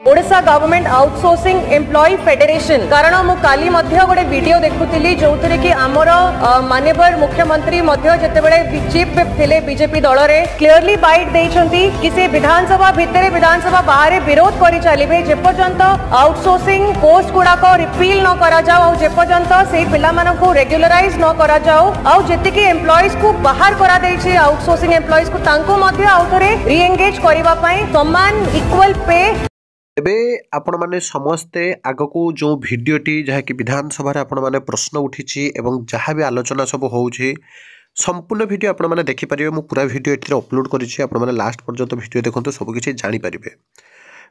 Odisha government outsourcing employee federation कारण मु काली मध्य गोटे वीडियो देखुली जो कि आमर माननीय मुख्यमंत्री जते बड़े चीफ व्हिप थिले बीजेपी दल रे क्लियरली बाइट देइछंती कि से विधानसभा भितर विधानसभा बाहर विरोध करि चलिबे जेपर्यंत आउटसोर्सिंग पोस्ट गुड़ाक रिपील न करा जाओ जेपर्यंत से पिला मानकु रेगुलराइज न करा जाओ आउ जेतिकी एम्प्लॉयज को बाहर करा देछि आउटसोर्सिंग एम्प्लॉयज को तांको मध्य आउथरे रीएंगेज करिवा पई समान इक्वल पे एबे आपण माने समस्ते आगको जो भिडियोटी जहाँकि विधानसभा आपण माने प्रश्न उठी एवं जहाँ भी आलोचना सब होउछि संपूर्ण भिडियो आपण माने देखि परिबे। मु पूरा भिडियो एथि अपलोड करिछि आपण माने लास्ट पर्यंत भिडियो देखंतु सब किछि जानि परिबे।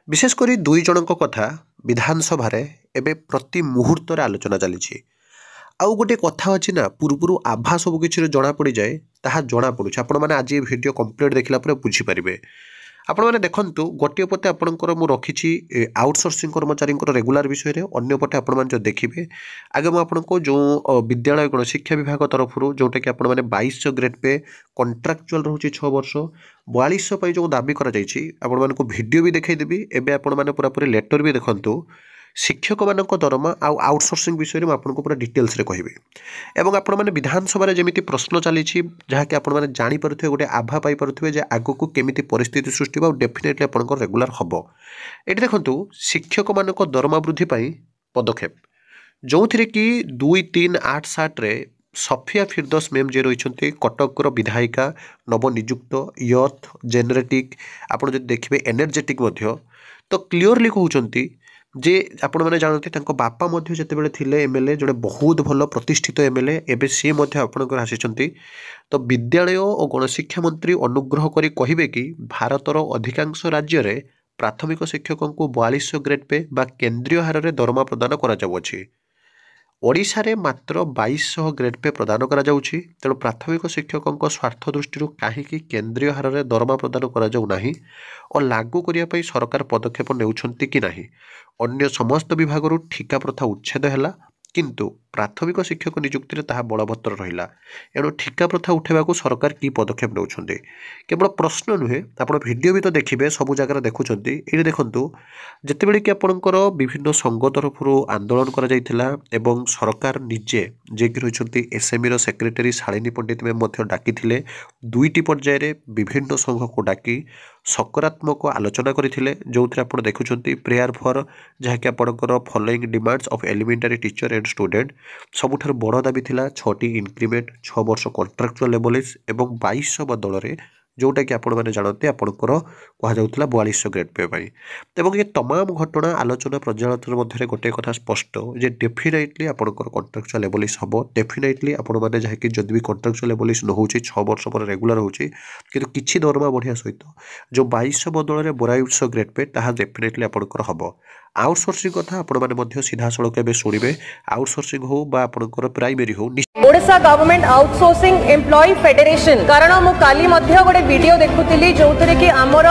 विशेष करी दुई जनक कथा विधानसभा रे एबे प्रति मुहूर्त रे आलोचना चलिछि। आउ गोटे कथा अछि ना पूर्वरु आभा सब किछि जना पड़ी जाए ताहा जना पड़ुछि। आपण माने आज भिडियो कंप्लीट देखला परे बुझी परिबे। आपण माने देखंतु गोटे पते आपणकर मु रखिछि आउटसोर्सिंग कर्मचारी रेगुलर विषय रे अन्य पटे आपण माने जो देखिबे आगे मु आपनको जो विद्यालय गण शिक्षा विभाग तरफ जोटा कि आपण माने 2200 ग्रेड पे कॉन्ट्रैक्चुअल रहउछि 6 वर्ष 4200 पई जो दाबी करा जाइछि आपण मानको वीडियो भी देखाई देबी। एबे आपण माने पूरा पूरी लेटर भी देखंतु शिक्षक मानक दरमा आउटसोर्सिंग विषय में आपको पूरा डिटेल्स रे कहबे एवं आपण माने विधानसभा रे जेमिति प्रश्न चली जहाँ कि आपण माने जानि परथुवे गोटे आभा पाई परथुवे जे आगको केमिति परिस्थिति सृष्टि बा डेफिनेटली आपनको रेगुलर हबो। एठी देखंतु शिक्षक मानक दरमा वृद्धि पाई पदक्षेप जोथिरे कि 2-3-8-7 रे सफिया फिरदौस मैम जे रही कटक विधायिका नवनियुक्त यथ जेनेरेटिक आपण जदि देखिबे एनर्जेटिक मध्य तो क्लियरली कहउचंती जे आपण माने जानते तांको बापा मध्य जेतेबेले थिले एमएलए जोड़े बहुत भल प्रतिष्ठित एमएलए एबे सी मध्य आपणकर आसीचंती। तो विद्यालय और गणशिक्षा मंत्री अनुग्रह करी कहिबे कि भारतर अधिकांश राज्य रे प्राथमिक शिक्षकों को 4200 ग्रेड पे बा केंद्रीय हार रे दरमा प्रदान करा जाउछि। ओडिशा रे मात्र 2200 ग्रेड पे प्रदान करा जाउछि। तेणु प्राथमिक शिक्षकों स्वार्थ दृष्टि कहीं केंद्रीय हार में दरमा प्रदान करा जाउ नाही और लागू करिया पई सरकार पदक्षेप नेउछंती कि नाही। अन्य समस्त विभाग ठिका प्रथा उच्छेद हैला किंतु प्राथमिक शिक्षक नियुक्ति रे ताहा बलवत्तर रहिला। एणु ठिका प्रथा उठेबाकू सरकार की पदक्षेप नेउछंती केवल प्रश्न नुहे आपण वीडियो भी तो देखिबे सब जगह देखुछंती। एठी देखंतु जेतेबेले कि आपणकर विभिन्न संघ तरफ आंदोलन करा जायतिला एवं सरकार निजे जे कि रहिछंती एसएमई रो सेक्रेटरी शालिनी पंडित में मध्य डाकिथिले दुईटी पर्याय रे विभिन्न संघ को डाकी सकारात्मक आलोचना करथिले जोथरे आपण देखुछंती प्रेयर फॉर जहाँ कि आपणकर following demands of elementary teacher and student सबुठार बड़ दाबी थिला 6टी इंक्रीमेंट 6 वर्ष कॉन्ट्रैक्चुअल लेवलिस एवं 2200 बदल रे जोटा कि आपण माने जानते आपणकर कहा जाउतला 4200 ग्रेड पे पाई। एवं ये तमाम घटना आलोचना पर्यालोचना मध्य गोटे कथा स्पष्ट जे डेफिनेटली आपणकर कॉन्ट्रैक्चुअल लेवलिस हबो। डेफिनेटली आपण माने जहाँ कि जदि भी कॉन्ट्रैक्चुअल लेवलिस न होउची 6 वर्ष पर रेगुलर होउची किंतु किछि दरमा बढ़िया सहित जो 2200 बदल रे 4200 ग्रेड पे ताहा डेफिनेटली आपणकर हबो। आउटसोर्सिंग कथा आपण माने मध्य सीधा सड़क एबे सुनिबे आउटसोर्सिंग हो बा आपणकर प्राइमरी हो Odisha government outsourcing employee federation कारण मु काली मध्य गोटे वीडियो देखुली जो कि आमर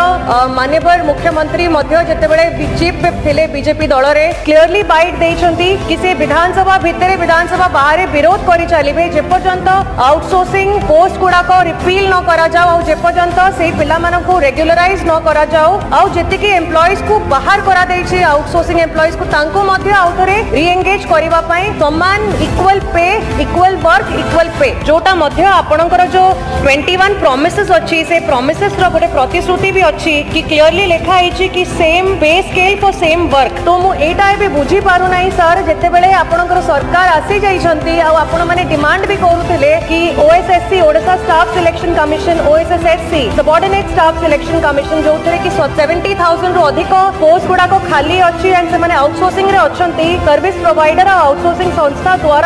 माननीय मुख्यमंत्री जते बड़े चीफ व्हिप थिले बीजेपी दल रे क्लियरली बाइट देइछंती कि से विधानसभा भितर विधानसभा बाहर विरोध करि चलिबे जेपर्यंत आउटसोर्सिंग पोस्ट गुड़ाक रिपील न करा जाओ जेपर्यंत से पिला मानकु रेगुलराइज न करा जाओ आउ जेतिकी एम्प्लॉयज को बाहर करा देछि आउटसोर्सिंग एम्प्लॉयज को तांको मध्य आउथरे रीएंगेज करिवा पई समान equal pay equal work equal pay जोटा मध्य आपणकर जो 21 प्रोमिसेस अच्छी से प्रोमिसेस रो गोटे प्रतिश्रुति भी अच्छी कि क्लियरली लिखा है कि सेम पे स्केल फॉर सेम वर्क। तो मु एटा भी बुझी पारु नाही सर जेते बेले आपणकर सरकार आसी जाइछंती आ आपण माने डिमांड भी करूथिले कि OSSC Odisha staff selection commission OSSSC subordinate staff selection commission जोथरे कि 70,000 रो अधिक पोस्ट गुडा को खाली अच्छी एंड से माने आउटसोर्सिंग रे अछंती सर्विस प्रोवाइडर आउटसोर्सिंग संस्था द्वारा